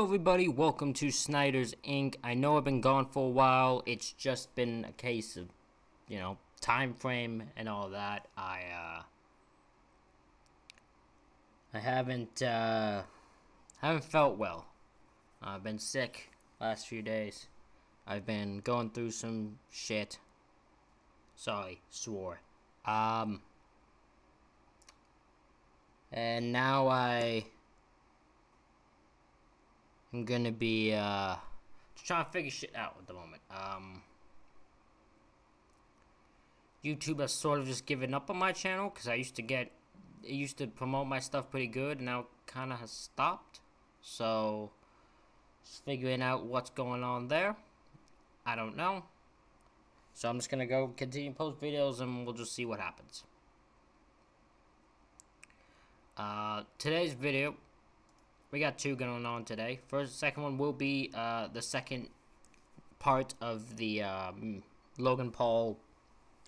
Hello everybody, welcome to Snyder's Inc. I know I've been gone for a while. It's just been a case of, time frame and all that. I haven't felt well. I've been sick last few days. I've been going through some shit. Sorry, swore. And now I'm gonna be just trying to figure shit out at the moment. YouTube has sort of just given up on my channel because it used to promote my stuff pretty good, and now it kind of has stopped. So just figuring out what's going on there. I don't know. So I'm just gonna go continue to post videos, and we'll just see what happens. Today's video, we got two going on today. Second one will be the second part of the Logan Paul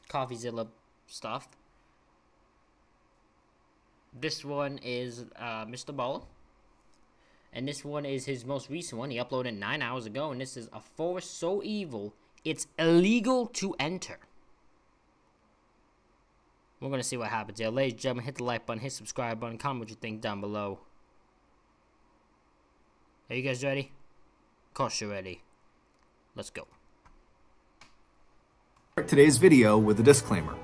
CoffeeZilla stuff. This one is Mr. Baller, and this one is his most recent one. He uploaded 9 hours ago, and this is a forest so evil it's illegal to enter. We're gonna see what happens here. Ladies and gentlemen, hit the like button, hit subscribe button, comment what you think down below. Are you guys ready? Of course you're ready. Let's go. Today's video with a disclaimer.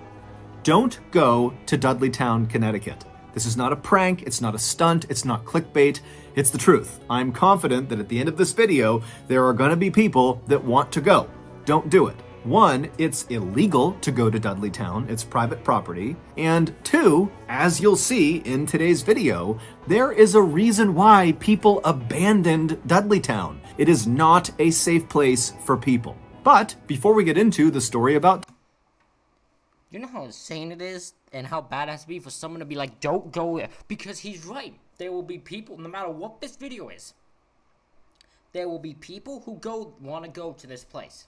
Don't go to Dudleytown, Connecticut. This is not a prank, it's not a stunt, it's not clickbait, it's the truth. I'm confident that at the end of this video, there are gonna be people that want to go. Don't do it. One, it's illegal to go to Dudleytown, it's private property. And two, as you'll see in today's video, there is a reason why people abandoned Dudleytown. It is not a safe place for people. But before we get into the story about... You know how insane it is and how bad it has to be for someone to be like, don't go there? Because he's right. There will be people, no matter what this video is, there will be people who want to go to this place.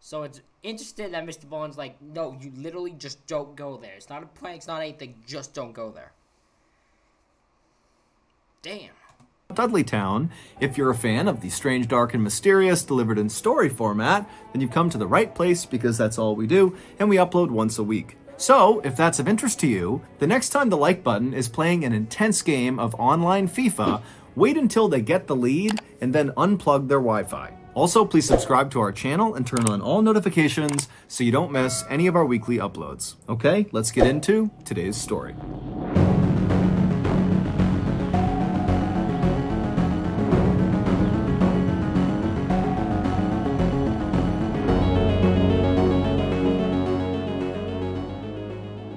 So it's interesting that Mr. Bond's like, no, you literally just don't go there. It's not a prank, it's not anything, just don't go there. Damn. Dudleytown, if you're a fan of the strange, dark, and mysterious delivered in story format, then you've come to the right place because that's all we do, and we upload once a week. So, if that's of interest to you, the next time the like button is playing an intense game of online FIFA, wait until they get the lead and then unplug their Wi-Fi. Also, please subscribe to our channel and turn on all notifications so you don't miss any of our weekly uploads. Okay, let's get into today's story.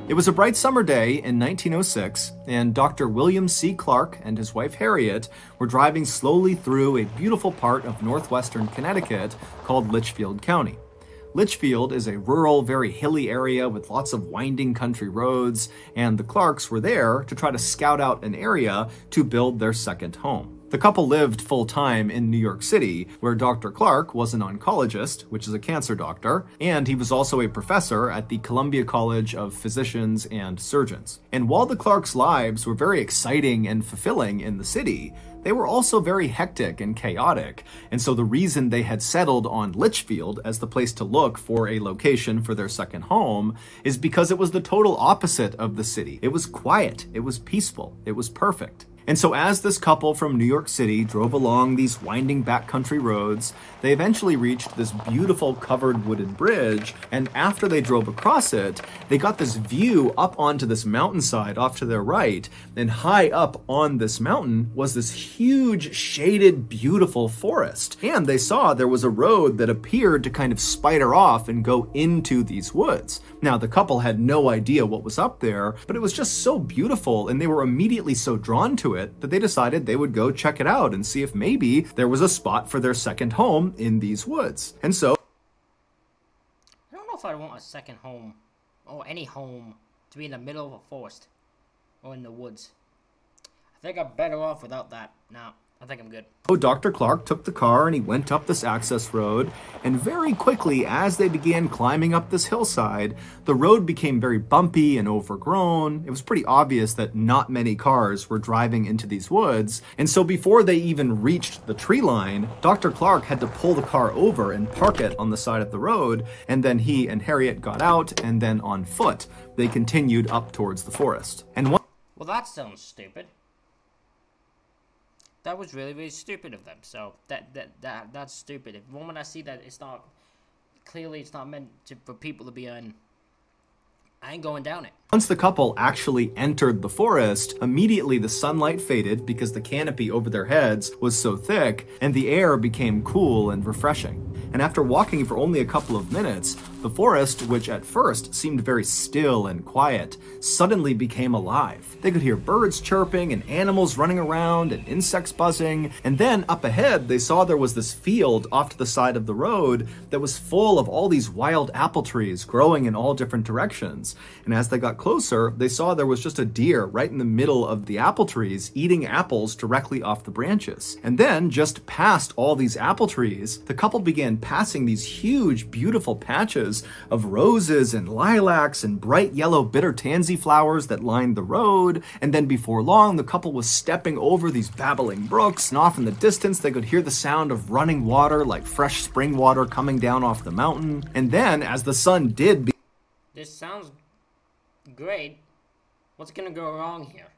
It was a bright summer day in 1906, and Dr. William C. Clark and his wife Harriet were driving slowly through a beautiful part of northwestern Connecticut called Litchfield County. Litchfield is a rural, very hilly area with lots of winding country roads, and the Clarks were there to try to scout out an area to build their second home. The couple lived full-time in New York City, where Dr. Clark was an oncologist, which is a cancer doctor, and he was also a professor at the Columbia College of Physicians and Surgeons. And while the Clarks' lives were very exciting and fulfilling in the city, they were also very hectic and chaotic, and so the reason they had settled on Litchfield as the place to look for a location for their second home is because it was the total opposite of the city. It was quiet, it was peaceful, it was perfect. And so as this couple from New York City drove along these winding backcountry roads, they eventually reached this beautiful covered wooded bridge, and after they drove across it, they got this view up onto this mountainside off to their right, and high up on this mountain was this huge, shaded, beautiful forest. And they saw there was a road that appeared to kind of spider off and go into these woods. Now, the couple had no idea what was up there, but it was just so beautiful, and they were immediately so drawn to it that they decided they would go check it out and see if maybe there was a spot for their second home in these woods. And so... I don't know if I want a second home, or any home, to be in the middle of a forest, or in the woods. I think I'm better off without that. Now, I think I'm good. So Dr. Clark took the car and he went up this access road, and very quickly, as they began climbing up this hillside, the road became very bumpy and overgrown. It was pretty obvious that not many cars were driving into these woods, and so before they even reached the tree line, Dr. Clark had to pull the car over and park it on the side of the road, and then he and Harriet got out, and then on foot, they continued up towards the forest. And well, that sounds stupid. That was really, really stupid of them. So that's stupid. If the moment I see that it's not clearly it's not meant for people to be on, I ain't going down it. Once the couple actually entered the forest, immediately the sunlight faded because the canopy over their heads was so thick, and the air became cool and refreshing. And after walking for only a couple of minutes, the forest, which at first seemed very still and quiet, suddenly became alive. They could hear birds chirping and animals running around and insects buzzing, and then up ahead they saw there was this field off to the side of the road that was full of all these wild apple trees growing in all different directions. And as they got closer, they saw there was just a deer right in the middle of the apple trees eating apples directly off the branches. And then, just past all these apple trees, the couple began passing these huge, beautiful patches of roses and lilacs and bright yellow bitter tansy flowers that lined the road. And then before long, the couple was stepping over these babbling brooks, and off in the distance, they could hear the sound of running water like fresh spring water coming down off the mountain. And then, as the sun did This sounds great. What's gonna go wrong here?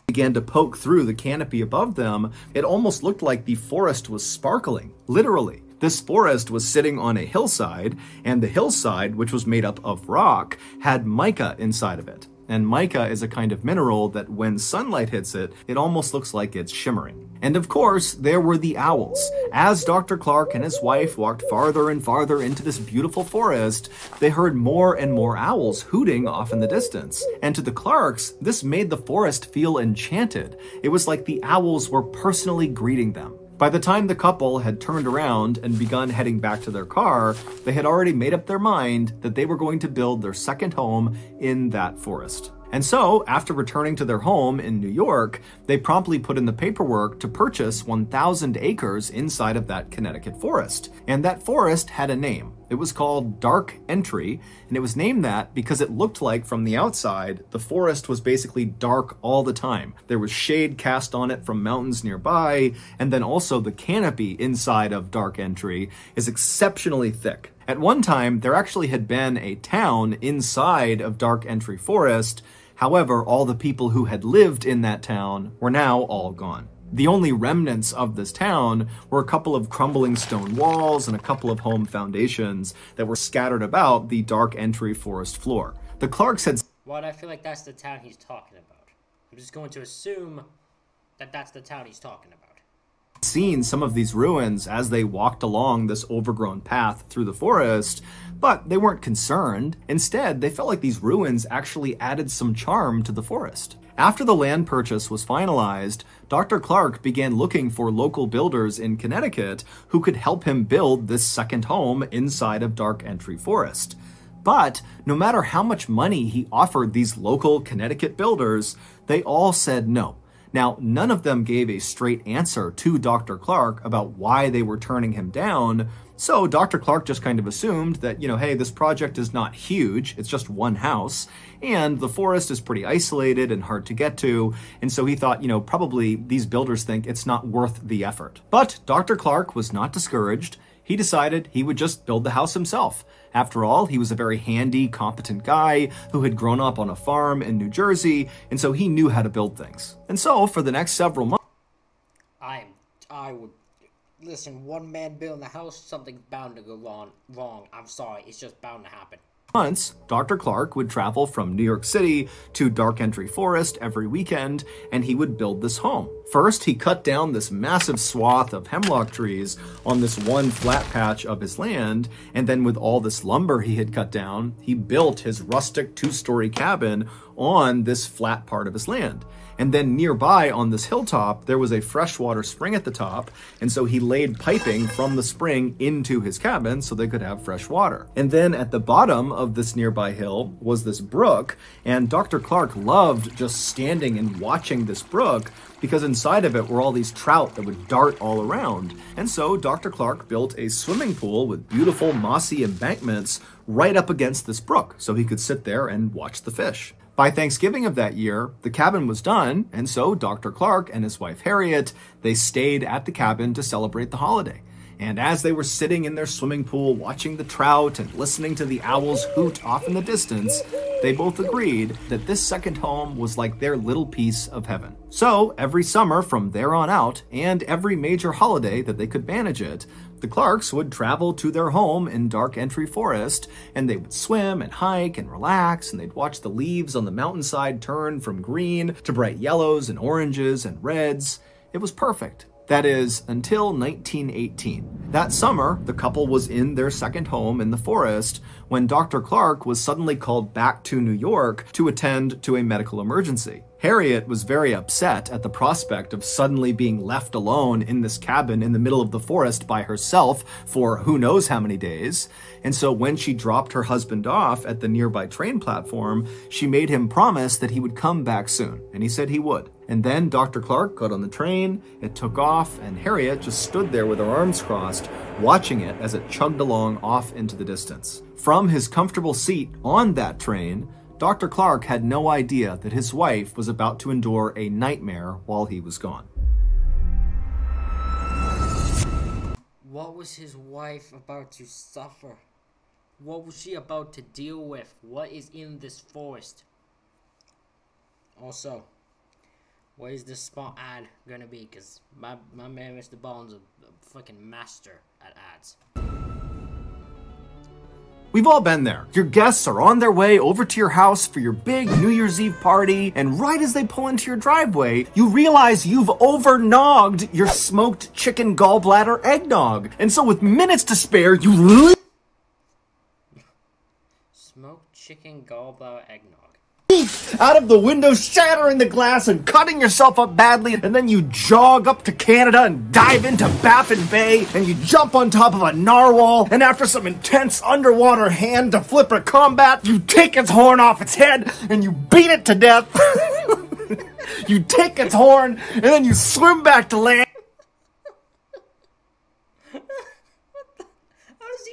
Began to poke through the canopy above them, it almost looked like the forest was sparkling, literally. This forest was sitting on a hillside, and the hillside, which was made up of rock, had mica inside of it. And mica is a kind of mineral that when sunlight hits it, it almost looks like it's shimmering. And of course, there were the owls. As Dr. Clark and his wife walked farther and farther into this beautiful forest, they heard more and more owls hooting off in the distance. And to the Clarks, this made the forest feel enchanted. It was like the owls were personally greeting them. By the time the couple had turned around and begun heading back to their car, they had already made up their mind that they were going to build their second home in that forest. And so, after returning to their home in New York, they promptly put in the paperwork to purchase 1,000 acres inside of that Connecticut forest. And that forest had a name. It was called Dark Entry, and it was named that because it looked like from the outside, the forest was basically dark all the time. There was shade cast on it from mountains nearby, and then also the canopy inside of Dark Entry is exceptionally thick. At one time, there actually had been a town inside of Dark Entry Forest. However, all the people who had lived in that town were now all gone. The only remnants of this town were a couple of crumbling stone walls and a couple of home foundations that were scattered about the Dark Entry forest floor. The Clarks had... Well, I feel like that's the town he's talking about. I'm just going to assume that that's the town he's talking about. Seen some of these ruins as they walked along this overgrown path through the forest, but they weren't concerned. Instead, they felt like these ruins actually added some charm to the forest. After the land purchase was finalized, Dr. Clark began looking for local builders in Connecticut who could help him build this second home inside of Dark Entry Forest. But no matter how much money he offered these local Connecticut builders, they all said no. Now, none of them gave a straight answer to Dr. Clark about why they were turning him down, so Dr. Clark just kind of assumed that, hey, this project is not huge, it's just one house, and the forest is pretty isolated and hard to get to, and so he thought, probably these builders think it's not worth the effort. But Dr. Clark was not discouraged. He decided he would just build the house himself. After all, he was a very handy, competent guy who had grown up on a farm in New Jersey, and so he knew how to build things. And so, for the next several months... I would... Listen, one man building the house, something's bound to go wrong. I'm sorry, it's just bound to happen. Dr. Clark would travel from New York City to Dark Entry Forest every weekend, and he would build this home. First, he cut down this massive swath of hemlock trees on this one flat patch of his land, and then with all this lumber he had cut down, he built his rustic two-story cabin on this flat part of his land. And then nearby on this hilltop, there was a freshwater spring at the top. And so he laid piping from the spring into his cabin so they could have fresh water. And then at the bottom of this nearby hill was this brook. And Dr. Clark loved just standing and watching this brook because inside of it were all these trout that would dart all around. And so Dr. Clark built a swimming pool with beautiful mossy embankments right up against this brook so he could sit there and watch the fish. By Thanksgiving of that year, the cabin was done, and so Dr. Clark and his wife Harriet, they stayed at the cabin to celebrate the holiday. And as they were sitting in their swimming pool watching the trout and listening to the owls hoot off in the distance, they both agreed that this second home was like their little piece of heaven. So every summer from there on out, and every major holiday that they could manage it, the Clarks would travel to their home in Dark Entry Forest, and they would swim and hike and relax, and they'd watch the leaves on the mountainside turn from green to bright yellows and oranges and reds. It was perfect. That is, until 1918. That summer, the couple was in their second home in the forest when Dr. Clark was suddenly called back to New York to attend to a medical emergency. Harriet was very upset at the prospect of suddenly being left alone in this cabin in the middle of the forest by herself for who knows how many days. And so when she dropped her husband off at the nearby train platform, she made him promise that he would come back soon, and he said he would. And then Dr. Clark got on the train, it took off, and Harriet just stood there with her arms crossed, watching it as it chugged along off into the distance. From his comfortable seat on that train, Dr. Clark had no idea that his wife was about to endure a nightmare while he was gone. What was his wife about to suffer? What was she about to deal with? What is in this forest? Also, what is this spot ad gonna be? Because my man Mr. Ball's a fucking master at ads. We've all been there. Your guests are on their way over to your house for your big New Year's Eve party, and right as they pull into your driveway, you realize you've overnogged your smoked chicken gallbladder eggnog. And so with minutes to spare, you Smoked chicken gallbladder eggnog. out of the window, shattering the glass and cutting yourself up badly, and then you jog up to Canada and dive into Baffin Bay, and you jump on top of a narwhal, and after some intense underwater hand-to-flipper combat, you take its horn off its head, and you beat it to death. You take its horn, and then you swim back to land.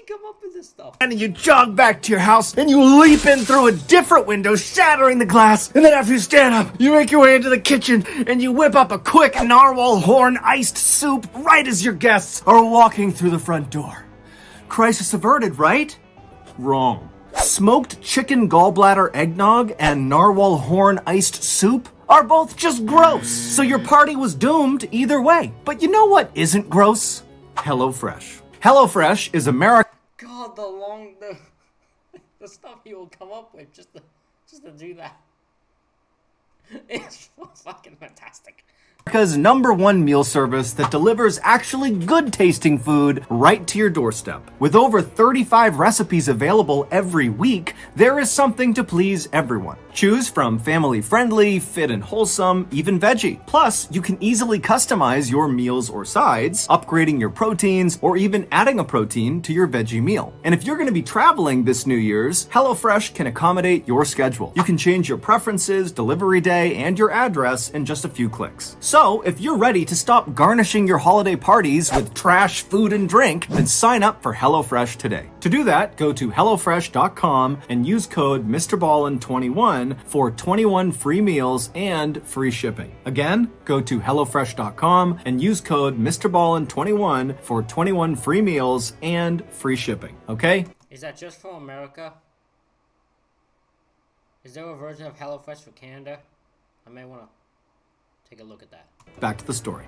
Come up with this stuff. And you jog back to your house, and you leap in through a different window, shattering the glass. And then after you stand up, you make your way into the kitchen, and you whip up a quick narwhal horn iced soup right as your guests are walking through the front door. Crisis averted, right? Wrong. Smoked chicken gallbladder eggnog and narwhal horn iced soup are both just gross. So your party was doomed either way. But you know what isn't gross? HelloFresh. HelloFresh is America. God, the stuff he will come up with just to do that. It's fucking fantastic. America's #1 meal service that delivers actually good tasting food right to your doorstep. With over 35 recipes available every week, there is something to please everyone. Choose from family friendly, fit and wholesome, even veggie. Plus, you can easily customize your meals or sides, upgrading your proteins, or even adding a protein to your veggie meal. And if you're going to be traveling this New Year's, HelloFresh can accommodate your schedule. You can change your preferences, delivery day, and your address in just a few clicks. So, if you're ready to stop garnishing your holiday parties with trash food and drink, then sign up for HelloFresh today. To do that, go to HelloFresh.com and use code MrBallin21 for 21 free meals and free shipping. Again, go to HelloFresh.com and use code MrBallin21 for 21 free meals and free shipping. Okay? Is that just for America? Is there a version of HelloFresh for Canada? I may want to take a look at that. Back to the story.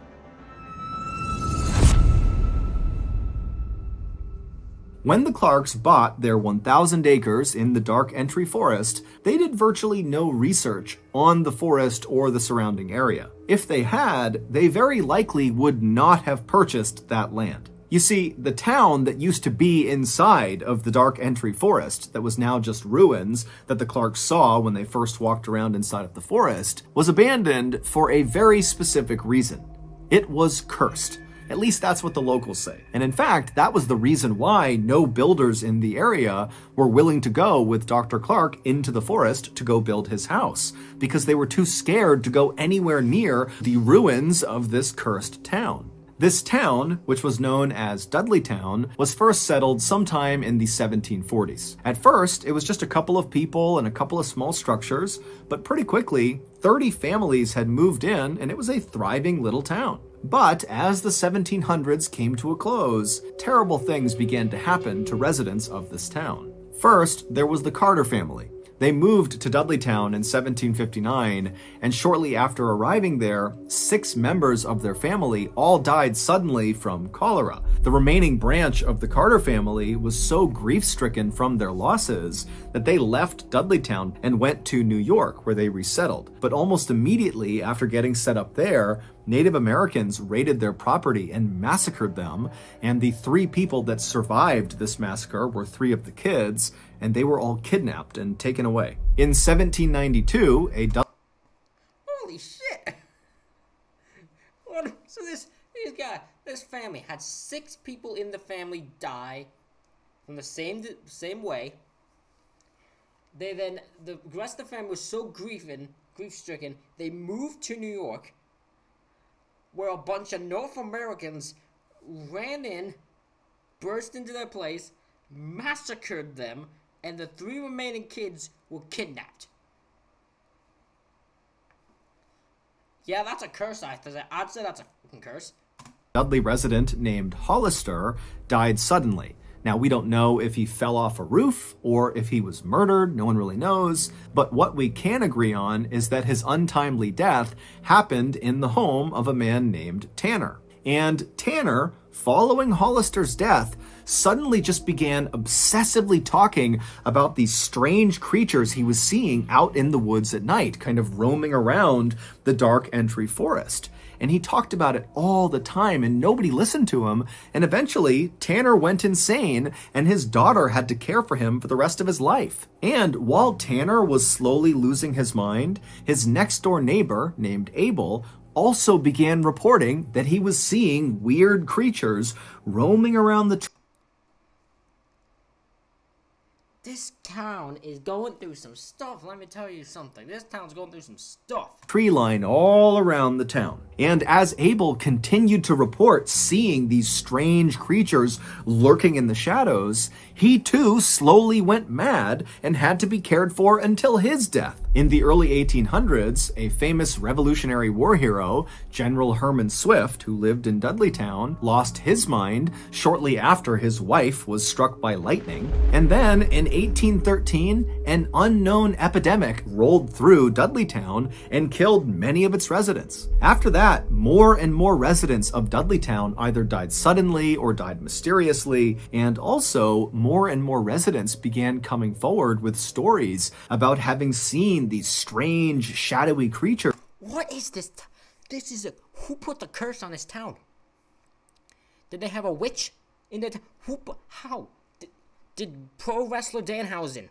When the Clarks bought their 1,000 acres in the Dark Entry Forest, they did virtually no research on the forest or the surrounding area. If they had, they very likely would not have purchased that land. You see, the town that used to be inside of the Dark Entry Forest, that was now just ruins that the Clarks saw when they first walked around inside of the forest, was abandoned for a very specific reason. It was cursed. At least that's what the locals say. And in fact, that was the reason why no builders in the area were willing to go with Dr. Clark into the forest to go build his house, because they were too scared to go anywhere near the ruins of this cursed town. This town, which was known as Dudleytown, was first settled sometime in the 1740s. At first, it was just a couple of people and a couple of small structures, but pretty quickly, 30 families had moved in and it was a thriving little town. But as the 1700s came to a close, terrible things began to happen to residents of this town. First, there was the Carter family. They moved to Dudleytown in 1759, and shortly after arriving there, 6 members of their family all died suddenly from cholera. The remaining branch of the Carter family was so grief-stricken from their losses that they left Dudleytown and went to New York, where they resettled. But almost immediately after getting set up there, Native Americans raided their property and massacred them, and the 3 people that survived this massacre were 3 of the kids, and they were all kidnapped and taken away. In 1792, Holy shit! So this family had 6 people in the family die from the same way. The rest of the family was so grief-stricken, they moved to New York, where a bunch of North Americans ran in, burst into their place, massacred them, and the 3 remaining kids were kidnapped. Yeah, that's a curse. I'd say that's a fucking curse. Dudley resident named Hollister died suddenly. Now, we don't know if he fell off a roof or if he was murdered. No one really knows. But what we can agree on is that his untimely death happened in the home of a man named Tanner. And Tanner, following Hollister's death, suddenly just began obsessively talking about these strange creatures he was seeing out in the woods at night, kind of roaming around the Dark Entry Forest. And he talked about it all the time, and nobody listened to him. And eventually, Tanner went insane, and his daughter had to care for him for the rest of his life. And while Tanner was slowly losing his mind, his next-door neighbor, named Abel, also began reporting that he was seeing weird creatures roaming around the This town is going through some stuff. Let me tell you something. This town's going through some stuff. tree line all around the town. And as Abel continued to report seeing these strange creatures lurking in the shadows, he too slowly went mad and had to be cared for until his death. In the early 1800s, a famous Revolutionary War hero, General Herman Swift, who lived in Dudleytown, lost his mind shortly after his wife was struck by lightning. And then in 1813, an unknown epidemic rolled through Dudleytown and killed many of its residents. After that, more and more residents of Dudleytown either died suddenly or died mysteriously, and also more and more residents began coming forward with stories about having seen these strange, shadowy creatures. What is this? Who put the curse on this town? Did they have a witch in the how? Did pro wrestler Danhausen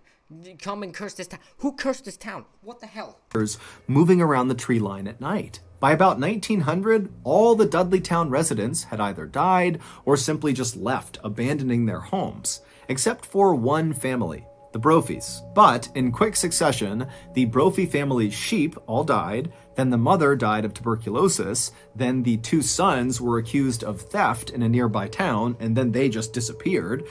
come and curse this town? Who cursed this town? What the hell? Moving around the tree line at night. By about 1900, all the Dudleytown residents had either died or simply just left, abandoning their homes, except for one family, the Brophies. But in quick succession, the Brophy family's sheep all died, then the mother died of tuberculosis, then the 2 sons were accused of theft in a nearby town, and then they just disappeared.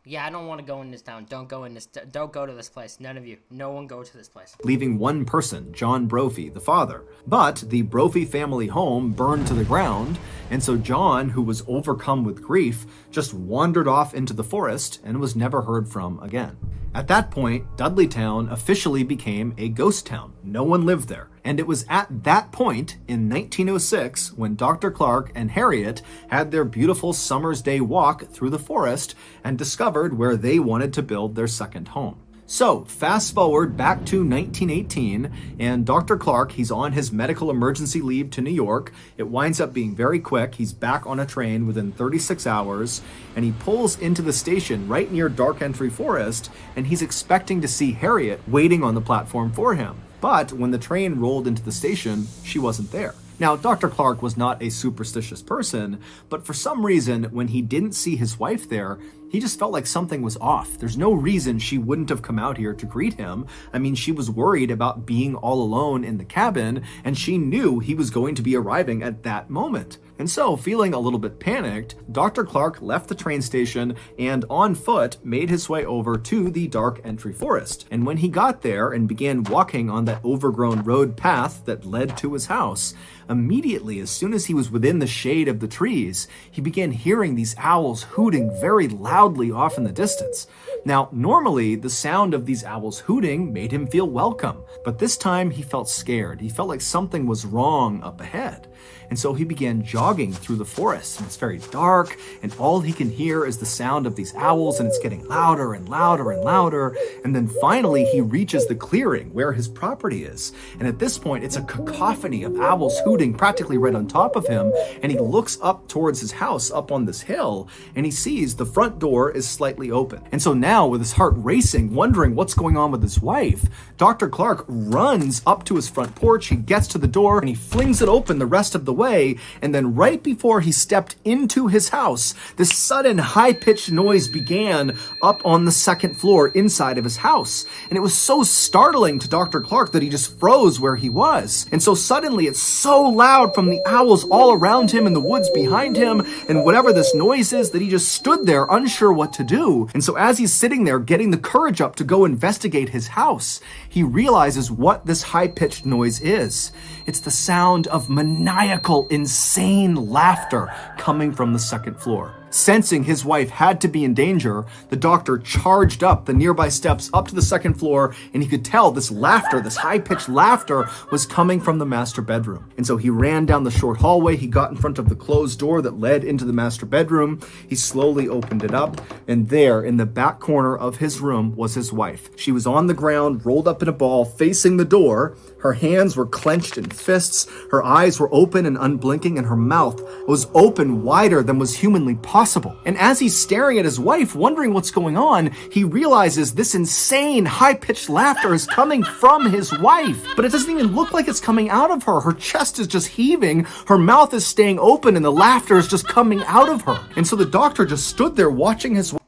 Yeah, I don't want to go in this town. Don't go to this place. None of you. No one go to this place. Leaving one person, John Brophy, the father. But the Brophy family home burned to the ground, and so John, who was overcome with grief, just wandered off into the forest and was never heard from again. At that point, Dudleytown officially became a ghost town. No one lived there. And it was at that point, in 1906, when Dr. Clark and Harriet had their beautiful summer's day walk through the forest and discovered where they wanted to build their second home. So, fast forward back to 1918, and Dr. Clark, he's on his medical emergency leave to New York. It winds up being very quick. He's back on a train within 36 hours, and he pulls into the station right near Dark Entry Forest, and he's expecting to see Harriet waiting on the platform for him. But when the train rolled into the station, she wasn't there. Now, Dr. Clark was not a superstitious person, but for some reason, when he didn't see his wife there, he just felt like something was off. There's no reason she wouldn't have come out here to greet him. I mean, she was worried about being all alone in the cabin, and she knew he was going to be arriving at that moment. And so, feeling a little bit panicked, Dr. Clark left the train station and on foot made his way over to the Dark Entry Forest. And when he got there and began walking on that overgrown road path that led to his house, immediately, as soon as he was within the shade of the trees, he began hearing these owls hooting very loudly off in the distance. Now, normally, the sound of these owls hooting made him feel welcome, but this time he felt scared. He felt like something was wrong up ahead. And so he began jogging through the forest, and it's very dark, and all he can hear is the sound of these owls, and it's getting louder and louder and louder. And then finally he reaches the clearing where his property is. And at this point, it's a cacophony of owls hooting practically right on top of him. And he looks up towards his house up on this hill, and he sees the front door is slightly open. And so now, with his heart racing, wondering what's going on with his wife, Dr. Clark runs up to his front porch. He gets to the door and he flings it open the rest of the way. And then right before he stepped into his house, this sudden high-pitched noise began up on the second floor inside of his house. And it was so startling to Dr. Clark that he just froze where he was. And so suddenly it's so loud from the owls all around him and the woods behind him and whatever this noise is that he just stood there unsure what to do. And so as he's sitting there getting the courage up to go investigate his house, he realizes what this high-pitched noise is. It's the sound of maniacal, insane laughter coming from the second floor. Sensing his wife had to be in danger, the doctor charged up the nearby steps up to the second floor, and he could tell this laughter, this high-pitched laughter, was coming from the master bedroom. And so he ran down the short hallway, he got in front of the closed door that led into the master bedroom, he slowly opened it up, and there, in the back corner of his room, was his wife. She was on the ground, rolled up in a ball, facing the door. Her hands were clenched in fists, her eyes were open and unblinking, and her mouth was open wider than was humanly possible. And as he's staring at his wife, wondering what's going on, he realizes this insane, high-pitched laughter is coming from his wife. But it doesn't even look like it's coming out of her. Her chest is just heaving, her mouth is staying open, and the laughter is just coming out of her. And so the doctor just stood there watching his wife.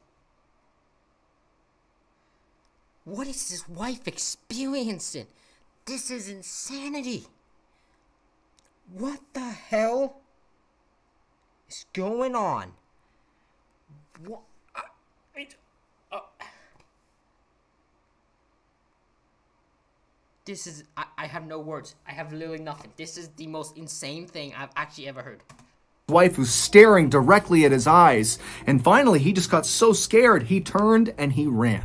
What is his wife experiencing? This is insanity. What the hell is going on? What? This is... I have no words. I have literally nothing. This is the most insane thing I've actually ever heard. Wife was staring directly at his eyes, and finally he just got so scared he turned and he ran.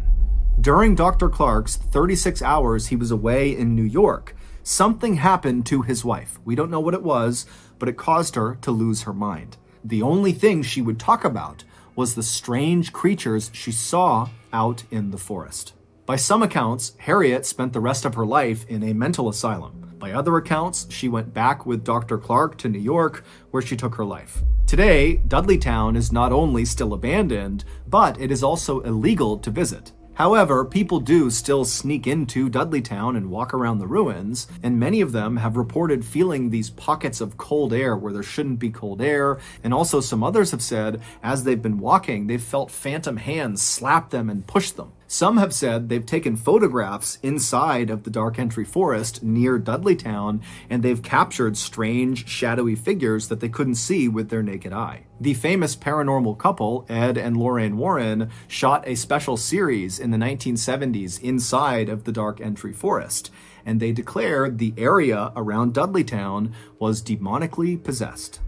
During Dr. Clark's 36 hours he was away in New York, something happened to his wife. We don't know what it was, but it caused her to lose her mind. The only thing she would talk about was the strange creatures she saw out in the forest. By some accounts, Harriet spent the rest of her life in a mental asylum. By other accounts, she went back with Dr. Clark to New York, where she took her life. Today, Dudleytown is not only still abandoned, but it is also illegal to visit. However, people do still sneak into Dudleytown and walk around the ruins, and many of them have reported feeling these pockets of cold air where there shouldn't be cold air, and also some others have said, as they've been walking, they've felt phantom hands slap them and push them. Some have said they've taken photographs inside of the Dark Entry Forest near Dudleytown, and they've captured strange, shadowy figures that they couldn't see with their naked eye. The famous paranormal couple, Ed and Lorraine Warren, shot a special series in the 1970s inside of the Dark Entry Forest, and they declared the area around Dudleytown was demonically possessed.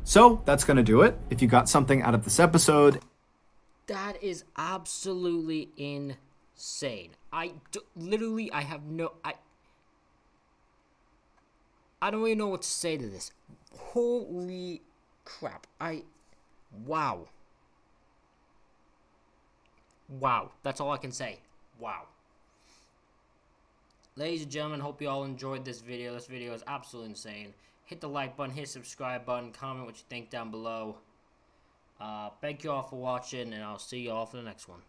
So that's going to do it. If you got something out of this episode, that is absolutely insane. I have no... I don't really know what to say to this. Holy crap. Wow. Wow. That's all I can say. Wow. Ladies and gentlemen, hope you all enjoyed this video. This video is absolutely insane. Hit the like button, hit subscribe button, comment what you think down below. Thank you all for watching, and I'll see you all for the next one.